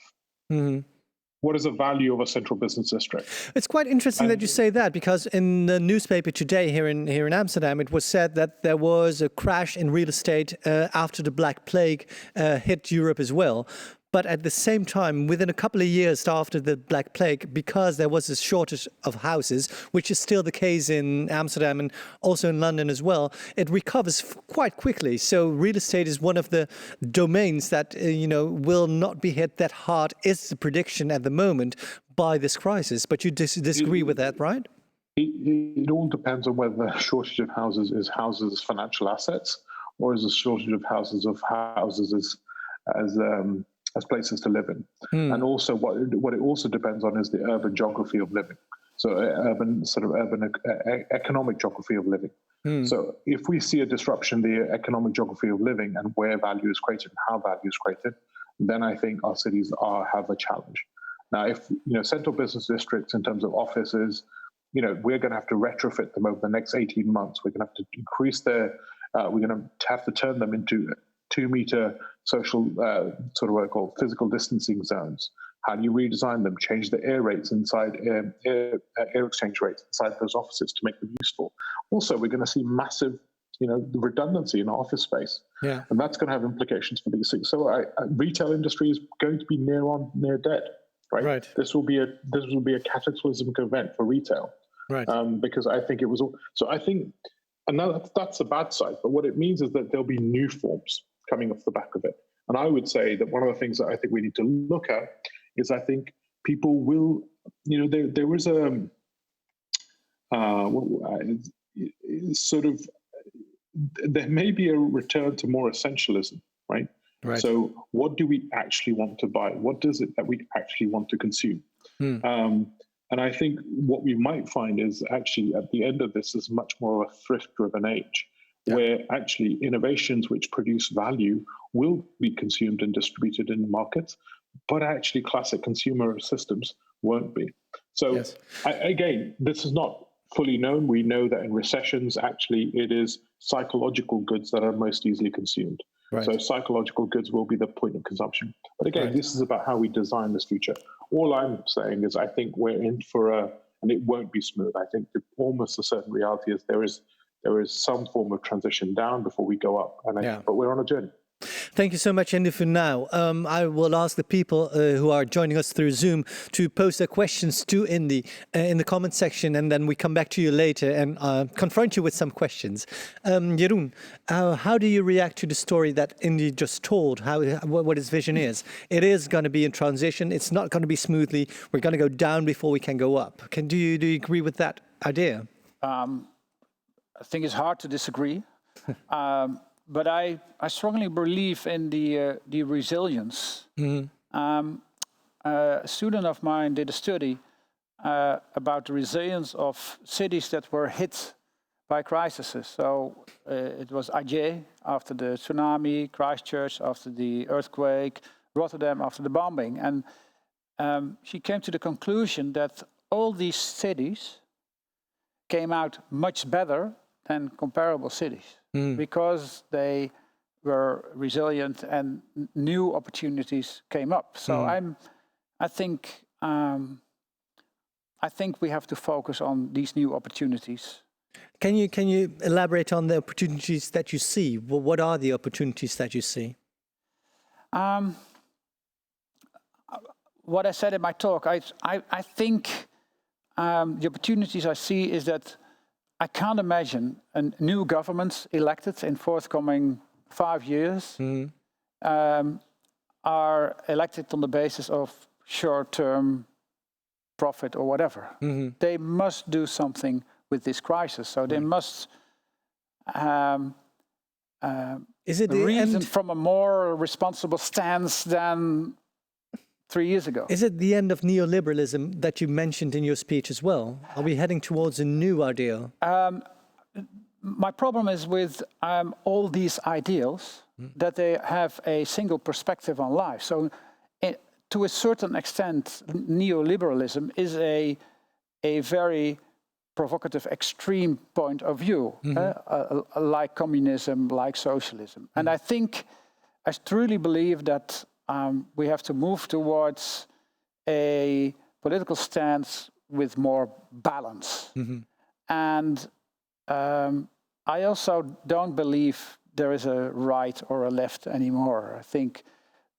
Speaker 4: What is the value of a central business district?
Speaker 2: It's quite interesting that you say that, because in the newspaper today here in Amsterdam, it was said that there was a crash in real estate after the Black Plague hit Europe as well. But at the same time, within a couple of years after the Black Plague, because there was a shortage of houses, which is still the case in Amsterdam and also in London as well, it recovers quite quickly. So real estate is one of the domains that, will not be hit that hard, is the prediction at the moment by this crisis. But you disagree with that, right?
Speaker 4: It all depends on whether the shortage of houses is houses as financial assets, or is a shortage of houses as places to live in. And also what it also depends on is the urban geography of living. So urban economic geography of living. So if we see a disruption in the economic geography of living and where value is created and how value is created, then I think our cities have a challenge. Now, if central business districts in terms of offices, we're going to have to retrofit them over the next 18 months. We're going to have to increase we're going to have to turn them into 2-meter social, sort of what I call physical distancing zones. How do you redesign them? Change the air rates inside, air exchange rates inside those offices to make them useful. Also, we're going to see massive, redundancy in office space. Yeah. And that's going to have implications for these things. So retail industry is going to be near dead. Right. This will be a cataclysmic event for retail. Right. Because I think it was all. So I think, and that's the bad side. But what it means is that there'll be new forms coming off the back of it. And I would say that one of the things that I think we need to look at is I think people will, there is a sort of, there may be a return to more essentialism, right? Right. So what do we actually want to buy? What is it that we actually want to consume? And I think what we might find is actually at the end of this is much more of a thrift-driven age, where actually innovations which produce value will be consumed and distributed in markets, but actually classic consumer systems won't be. So again, this is not fully known. We know that in recessions, actually, it is psychological goods that are most easily consumed. Right. So psychological goods will be the point of consumption. But again, this is about how we design this future. All I'm saying is I think we're in for and it won't be smooth. I think almost a certain reality is there is some form of transition down before we go up. But we're on a journey.
Speaker 2: Thank you so much, Andy, for now. I will ask the people who are joining us through Zoom to post their questions to Andy in the comment section, and then we come back to you later and confront you with some questions. Jeroen, how do you react to the story that Andy just told, what his vision is? It is going to be in transition. It's not going to be smoothly. We're going to go down before we can go up. Do you agree with that idea?
Speaker 3: I think it's hard to disagree. But I strongly believe in the resilience. Mm-hmm. A student of mine did a study about the resilience of cities that were hit by crises. So it was Aceh after the tsunami, Christchurch after the earthquake, Rotterdam after the bombing. And she came to the conclusion that all these cities came out much better than comparable cities. Because they were resilient and new opportunities came up. So I think we have to focus on these new opportunities.
Speaker 2: Can you elaborate on the opportunities that you see? Well, what are the opportunities that you see?
Speaker 3: What I said in my talk, I think the opportunities I see is that I can't imagine a new government elected in forthcoming 5 years are elected on the basis of short-term profit or whatever. Mm-hmm. They must do something with this crisis. So they must reason from a more responsible stance than 3 years ago.
Speaker 2: Is it the end of neoliberalism that you mentioned in your speech as well? Are we heading towards a new ideal?
Speaker 3: My problem is with all these ideals that they have a single perspective on life. So to a certain extent, neoliberalism is a very provocative, extreme point of view, like communism, like socialism. And I truly believe that we have to move towards a political stance with more balance. And I also don't believe there is a right or a left anymore. I think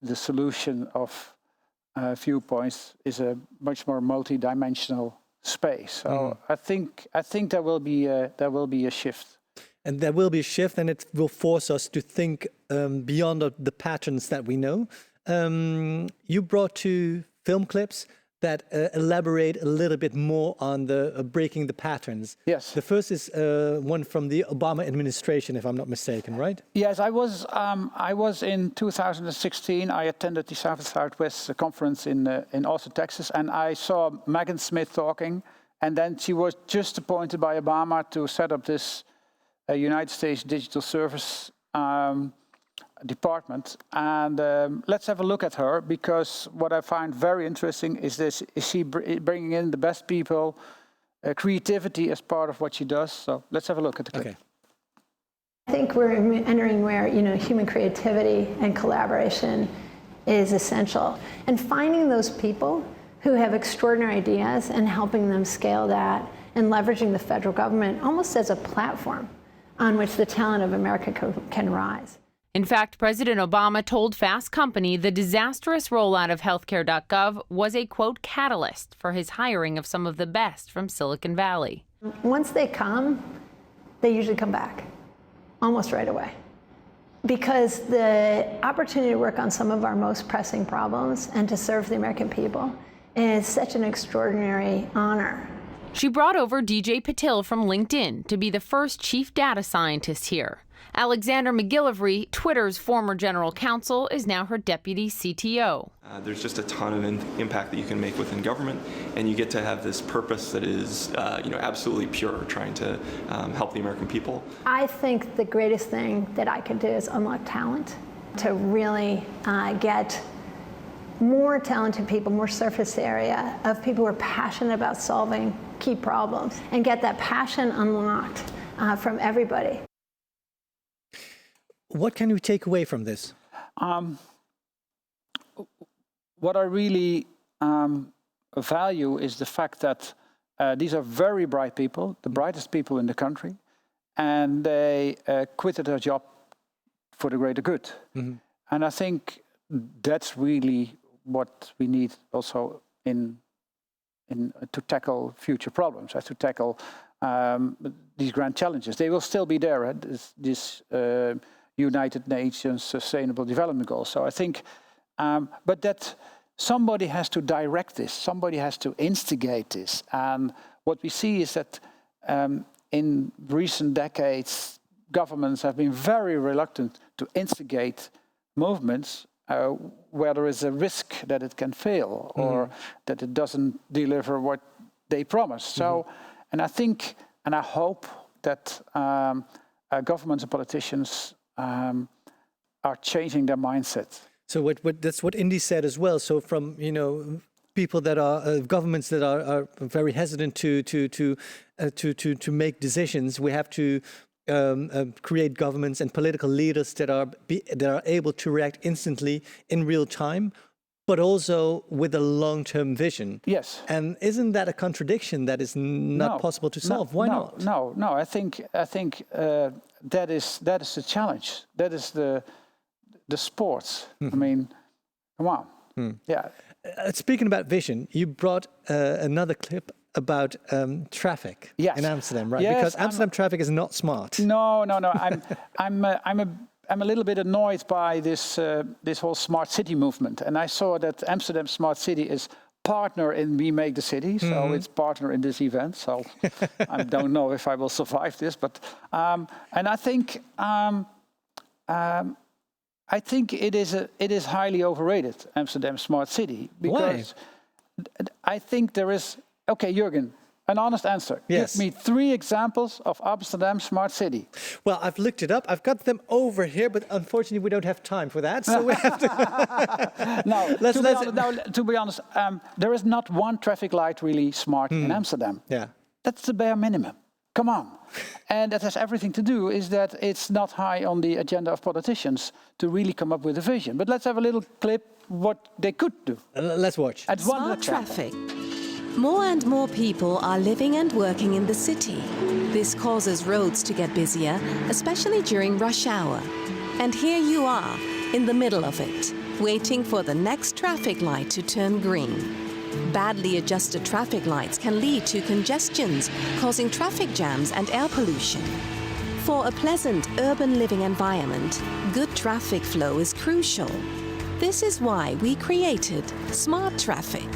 Speaker 3: the solution of viewpoints is a much more multi-dimensional space. So I think there will be a shift.
Speaker 2: And there will be a shift, and it will force us to think beyond the patterns that we know. You brought 2 film clips that elaborate a little bit more on the breaking the patterns. Yes. The first is one from the Obama administration, if I'm not mistaken, right?
Speaker 3: Yes, I was in 2016. I attended the Southwest conference in Austin, Texas, and I saw Megan Smith talking, and then she was just appointed by Obama to set up this United States Digital Service Department. And let's have a look at her, because what I find very interesting is this: is she bringing in the best people, creativity as part of what she does. So let's have a look at the clip.
Speaker 2: Okay.
Speaker 5: I think we're entering where, human creativity and collaboration is essential. And finding those people who have extraordinary ideas and helping them scale that, and leveraging the federal government almost as a platform on which the talent of America can rise.
Speaker 6: In fact, President Obama told Fast Company the disastrous rollout of healthcare.gov was a, quote, catalyst for his hiring of some of the best from Silicon Valley.
Speaker 5: Once they come, they usually come back almost right away, because the opportunity to work on some of our most pressing problems and to serve the American people is such an extraordinary honor.
Speaker 6: She brought over DJ Patil from LinkedIn to be the first chief data scientist here. Alexander McGillivray, Twitter's former general counsel, is now her deputy CTO.
Speaker 7: There's just a ton of impact that you can make within government, and you get to have this purpose that is, absolutely pure, trying to help the American people.
Speaker 5: I think the greatest thing that I could do is unlock talent, to really get more talented people, more surface area of people who are passionate about solving key problems, and get that passion unlocked from everybody.
Speaker 2: What can we take away from this?
Speaker 3: What I really value is the fact that these are very bright people, the brightest people in the country, and they quitted their job for the greater good. Mm-hmm. And I think that's really what we need also in to tackle future problems, to tackle these grand challenges. They will still be there, this United Nations Sustainable Development Goals. So I think, but that somebody has to direct this, somebody has to instigate this. And what we see is that in recent decades, governments have been very reluctant to instigate movements where there is a risk that it can fail or that it doesn't deliver what they promise. So, and I think, and I hope that governments and politicians are changing their mindset.
Speaker 2: So that's what Indy said as well. So from people that are governments that are very hesitant to make decisions, we have to create governments and political leaders that are able to react instantly in real time, but also with a long-term vision.
Speaker 3: Yes. And
Speaker 2: isn't that a contradiction that is not possible to solve? Why not?
Speaker 3: No. I think that is the challenge. That is the sports. I mean, come on. Yeah.
Speaker 2: Speaking about vision, you brought another clip about traffic in Amsterdam, right?
Speaker 3: Yes,
Speaker 2: because Amsterdam traffic is not smart.
Speaker 3: No. I'm a little bit annoyed by this whole smart city movement, and I saw that Amsterdam Smart City is partner in WeMakeThe.City, so it's partner in this event. So I don't know if I will survive this, but and I think it is highly overrated, Amsterdam Smart City, because I think there is. Okay, Jürgen, an honest answer.
Speaker 2: Yes.
Speaker 3: Give me 3 examples of Amsterdam Smart City.
Speaker 2: Well, I've looked it up. I've got them over here, but unfortunately we don't have time for that. So we have to...
Speaker 3: To be honest, there is not one traffic light really smart in Amsterdam.
Speaker 2: Yeah.
Speaker 3: That's the bare minimum. Come on. And that has everything to do is that it's not high on the agenda of politicians to really come up with a vision. But let's have a little clip what they could do.
Speaker 2: Let's watch.
Speaker 8: Smart traffic. More and more people are living and working in the city. This causes roads to get busier, especially during rush hour. And here you are, in the middle of it, waiting for the next traffic light to turn green. Badly adjusted traffic lights can lead to congestions, causing traffic jams and air pollution. For a pleasant urban living environment, good traffic flow is crucial. This is why we created Smart Traffic.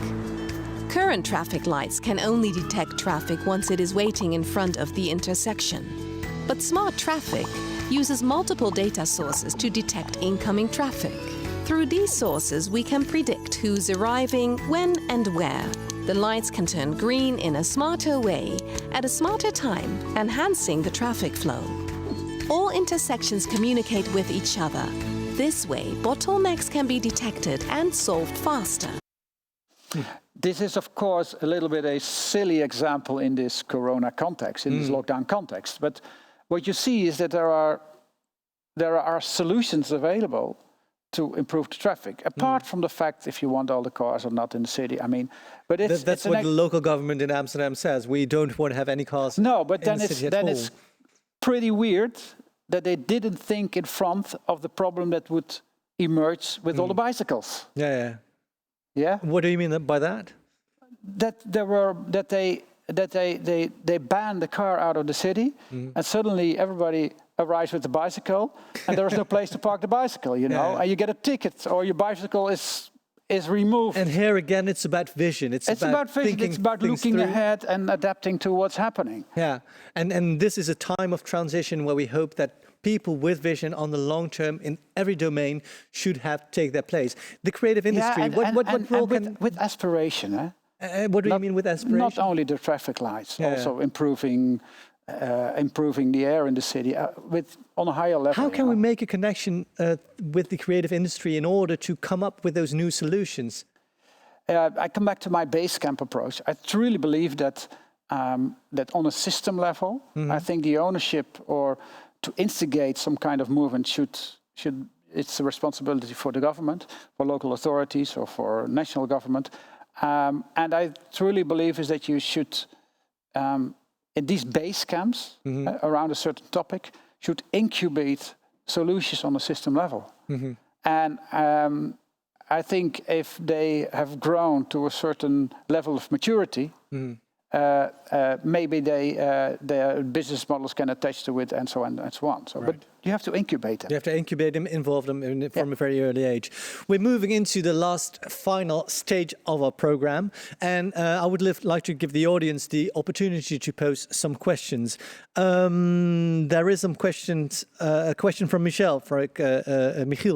Speaker 8: Current traffic lights can only detect traffic once it is waiting in front of the intersection. But Smart Traffic uses multiple data sources to detect incoming traffic. Through these sources, we can predict who's arriving, when and where. The lights can turn green in a smarter way, at a smarter time, enhancing the traffic flow. all intersections communicate with each other. This way, bottlenecks can be detected and solved faster.
Speaker 3: This is, of course, a little bit a silly example in this corona context, in this lockdown context. But what you see is that there are solutions available to improve the traffic, apart from the fact if you want all the cars or not in the city. I mean, but
Speaker 2: that's what the local government in Amsterdam says. We don't want to have any cars.
Speaker 3: No, but
Speaker 2: in the city at all.
Speaker 3: It's pretty weird that they didn't think in front of the problem that would emerge with all the bicycles.
Speaker 2: Yeah.
Speaker 3: Yeah.
Speaker 2: What do you mean by that?
Speaker 3: That they banned the car out of the city, and suddenly everybody arrives with the bicycle, and there is no place to park the bicycle, you know, and you get a ticket, or your bicycle is removed.
Speaker 2: And here again, it's about vision. It's about
Speaker 3: vision. It's about looking
Speaker 2: through.
Speaker 3: ahead and adapting to what's happening.
Speaker 2: Yeah, and this is a time of transition where we hope that people with vision on the long term in every domain should take their place. The creative industry, what role can...
Speaker 3: With aspiration,
Speaker 2: what do you mean with aspiration?
Speaker 3: Not only the traffic lights, also improving the air in the city on a higher level.
Speaker 2: How can we make a connection with the creative industry in order to come up with those new solutions?
Speaker 3: I come back to my basecamp approach. I truly believe that on a system level, I think the ownership or to instigate some kind of movement should it's a responsibility for the government, for local authorities, or for national government. And I truly believe is that you should, in these base camps around a certain topic, should incubate solutions on a system level. And I think if they have grown to a certain level of maturity, maybe their business models can attach to it, and so on and so on. So, but you have to incubate them.
Speaker 2: You have to incubate them, involve them from a very early age. We're moving into the final stage of our program, and I would like to give the audience the opportunity to pose some questions. There is some questions. A question from Michiel,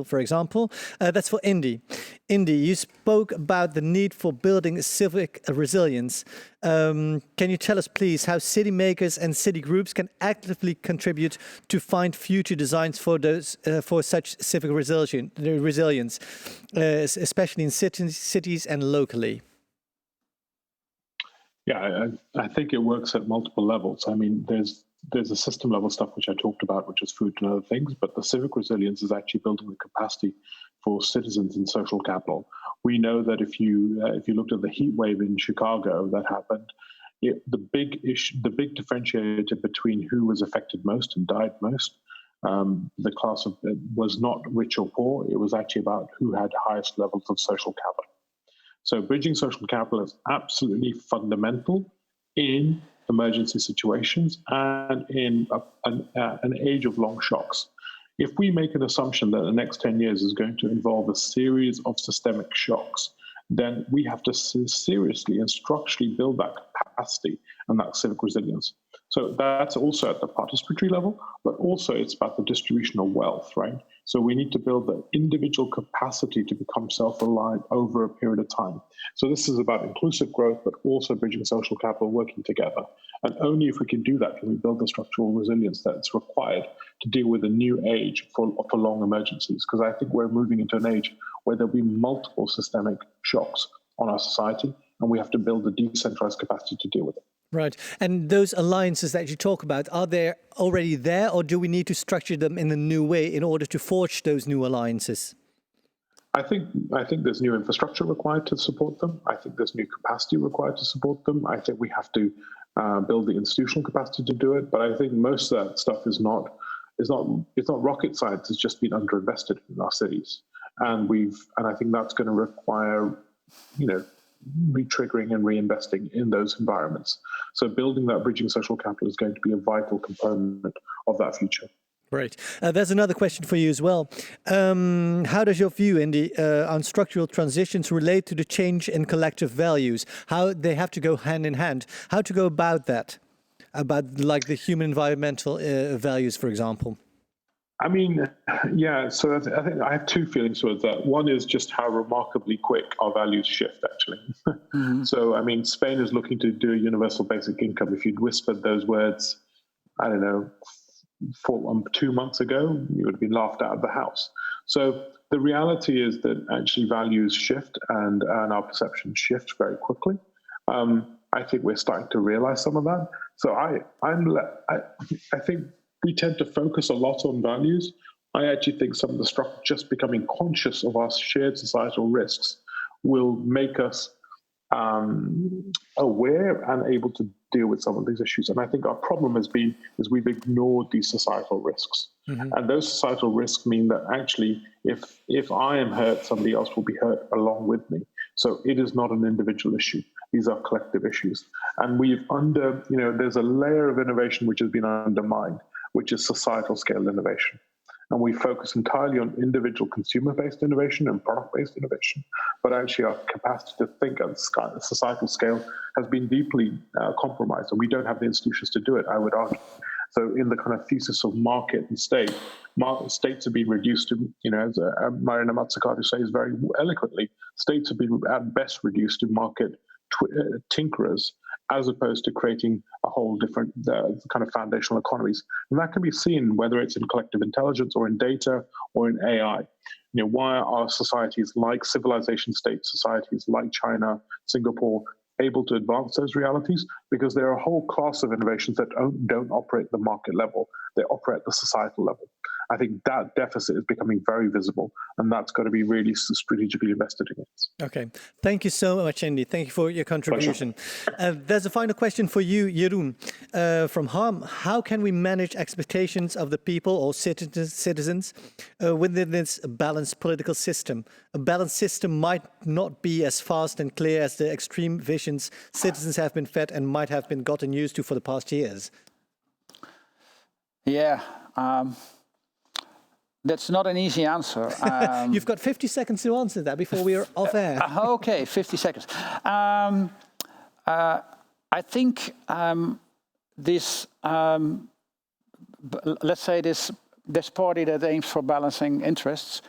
Speaker 2: for example. That's for Indy. Indy, you spoke about the need for building civic resilience. Can you tell us, please, how city makers and city groups can actively contribute to find future designs for such civic resilience, especially in cities and locally?
Speaker 4: Yeah, I think it works at multiple levels. I mean, there's a system level stuff which I talked about, which is food and other things, but the civic resilience is actually building the capacity for citizens in social capital. We know that if you looked at the heat wave in Chicago that happened, the big differentiator between who was affected most and died most, the class was not rich or poor. It was actually about who had highest levels of social capital. So bridging social capital is absolutely fundamental in emergency situations and in an age of long shocks. If we make an assumption that the next 10 years is going to involve a series of systemic shocks, then we have to seriously and structurally build that capacity and that civic resilience. So that's also at the participatory level, but also it's about the distribution of wealth, right? So we need to build the individual capacity to become self-reliant over a period of time. So this is about inclusive growth, but also bridging social capital, working together. And only if we can do that can we build the structural resilience that's required to deal with a new age for long emergencies. Because I think we're moving into an age where there'll be multiple systemic shocks on our society, and we have to build a decentralized capacity to deal with it.
Speaker 2: Right. And those alliances that you talk about, are they already there, or do we need to structure them in a new way in order to forge those new alliances?
Speaker 4: I think there's new infrastructure required to support them. I think there's new capacity required to support them. I think we have to build the institutional capacity to do it. But I think most of that stuff is not rocket science. It's just been underinvested in our cities, and I think that's going to require, retriggering and reinvesting in those environments. So building that bridging social capital is going to be a vital component of that future.
Speaker 2: Great. There's another question for you as well. How does your view, Indy, on structural transitions relate to the change in collective values? How they have to go hand in hand? How to go about that? About like the human environmental values, for example?
Speaker 4: I mean, yeah, so I think I have two feelings towards that. One is just how remarkably quick our values shift, actually. So, I mean, Spain is looking to do a universal basic income. If you'd whispered those words, I don't know, 2 months ago, you would have been laughed out of the house. So the reality is that actually values shift and our perceptions shift very quickly. I think we're starting to realize some of that. So I think we tend to focus a lot on values. I actually think some of the structure, just becoming conscious of our shared societal risks, will make us aware and able to deal with some of these issues. And I think our problem has been is we've ignored these societal risks. Mm-hmm. And those societal risks mean that actually if I am hurt, somebody else will be hurt along with me. So it is not an individual issue. These are collective issues. And there's a layer of innovation which has been undermined, which is societal scale innovation. And we focus entirely on individual consumer-based innovation and product-based innovation. But actually our capacity to think at societal scale has been deeply compromised, and we don't have the institutions to do it, I would argue. So in the kind of thesis of market and state, states have been reduced to, as Marina Mazzucato says very eloquently, states have been at best reduced to market tinkerers, as opposed to creating a whole different kind of foundational economies. And that can be seen whether it's in collective intelligence or in data or in AI. Why are societies like civilization state societies like China, Singapore, able to advance those realities? Because there are a whole class of innovations that don't operate at the market level. They operate at the societal level. I think that deficit is becoming very visible, and that's got to be really strategically invested against.
Speaker 2: Okay. Thank you so much, Andy. Thank you for your contribution. There's a final question for you, Jeroen, from Harm. How can we manage expectations of the people or citizens within this balanced political system? A balanced system might not be as fast and clear as the extreme visions citizens have been fed and might have been gotten used to for the past years.
Speaker 3: Yeah. That's not an easy answer.
Speaker 2: You've got 50 seconds to answer that before we are off air.
Speaker 3: Okay, 50 seconds. I think this, let's say this party that aims for balancing interests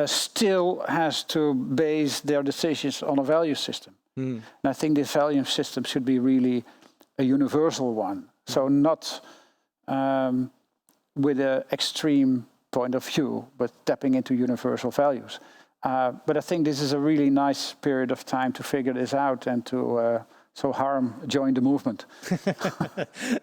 Speaker 3: still has to base their decisions on a value system. And I think this value system should be really a universal one. So not with an extreme point of view, but tapping into universal values. But I think this is a really nice period of time to figure this out and to Harm join the movement.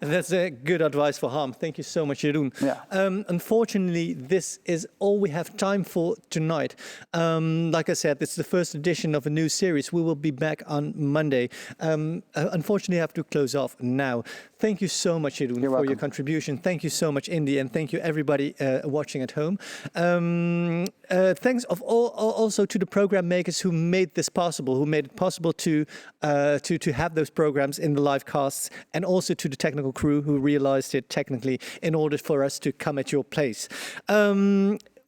Speaker 2: That's a good advice for Harm. Thank you so much, Jeroen.
Speaker 3: Yeah.
Speaker 2: Unfortunately, this is all we have time for tonight. Like I said, it's the first edition of a new series. We will be back on Monday. Unfortunately, I have to close off now. Thank you so much, Jeroen, for your contribution. Thank you so much, Indy, and thank you everybody watching at home. Thanks also to the program makers who made this possible, who made it possible to have those programs in the live casts, and also to the technical crew who realized it technically in order for us to come at your place.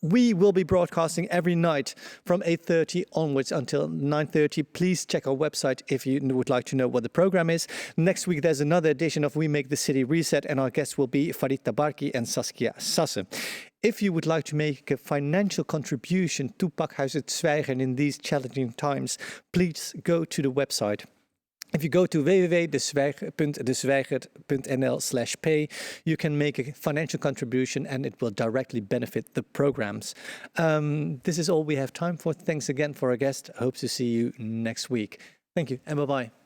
Speaker 2: We will be broadcasting every night from 8:30 onwards until 9:30. Please check our website if you would like to know what the program is. Next week, there's another edition of We Make the City Reset, and our guests will be Farid Tabarki and Saskia Sasse. If you would like to make a financial contribution to Pakhuis Het Zwijgen in these challenging times, please go to the website. If you go to www.dezwijger.nl/pay, you can make a financial contribution and it will directly benefit the programs. This is all we have time for. Thanks again for our guest. I hope to see you next week. Thank you and bye-bye.